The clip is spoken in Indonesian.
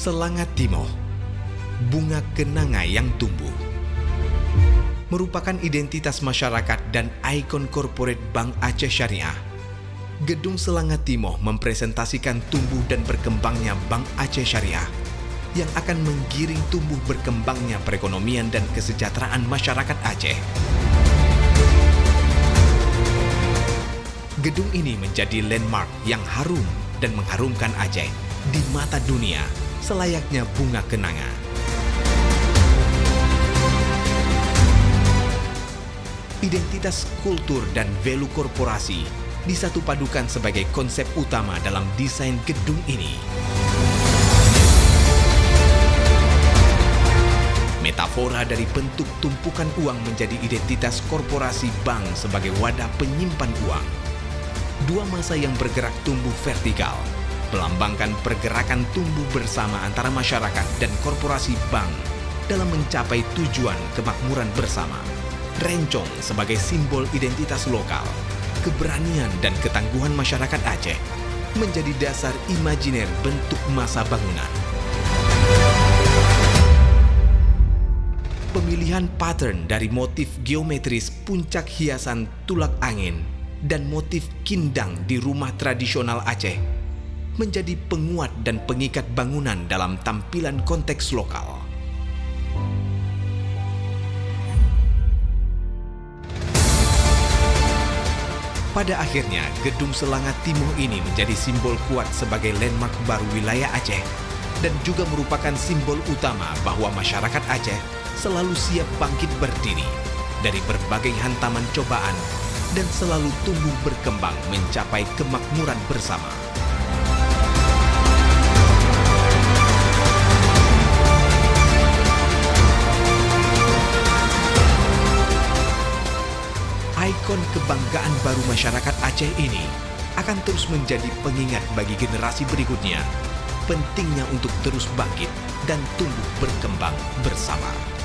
Selangat Timoh, bunga kenanga yang tumbuh, merupakan identitas masyarakat dan ikon korporat Bank Aceh Syariah. Gedung Selangat Timoh mempresentasikan tumbuh dan berkembangnya Bank Aceh Syariah yang akan menggiring tumbuh berkembangnya perekonomian dan kesejahteraan masyarakat Aceh. Gedung ini menjadi landmark yang harum dan mengharumkan Aceh di mata dunia selayaknya bunga kenanga. Identitas kultur dan value korporasi disatupadukan sebagai konsep utama dalam desain gedung ini. Metafora dari bentuk tumpukan uang menjadi identitas korporasi bank sebagai wadah penyimpan uang. Dua masa yang bergerak tumbuh vertikal, melambangkan pergerakan tumbuh bersama antara masyarakat dan korporasi bank dalam mencapai tujuan kemakmuran bersama. Rencong sebagai simbol identitas lokal, keberanian dan ketangguhan masyarakat Aceh menjadi dasar imajiner bentuk masa bangunan. Pemilihan pattern dari motif geometris puncak hiasan tulak angin dan motif kindang di rumah tradisional Aceh menjadi penguat dan pengikat bangunan dalam tampilan konteks lokal. Pada akhirnya, Gedung Selangat Timoh ini menjadi simbol kuat sebagai landmark baru wilayah Aceh dan juga merupakan simbol utama bahwa masyarakat Aceh selalu siap bangkit berdiri dari berbagai hantaman cobaan dan selalu tumbuh berkembang mencapai kemakmuran bersama. Ikon kebanggaan baru masyarakat Aceh ini akan terus menjadi pengingat bagi generasi berikutnya, pentingnya untuk terus bangkit dan tumbuh berkembang bersama.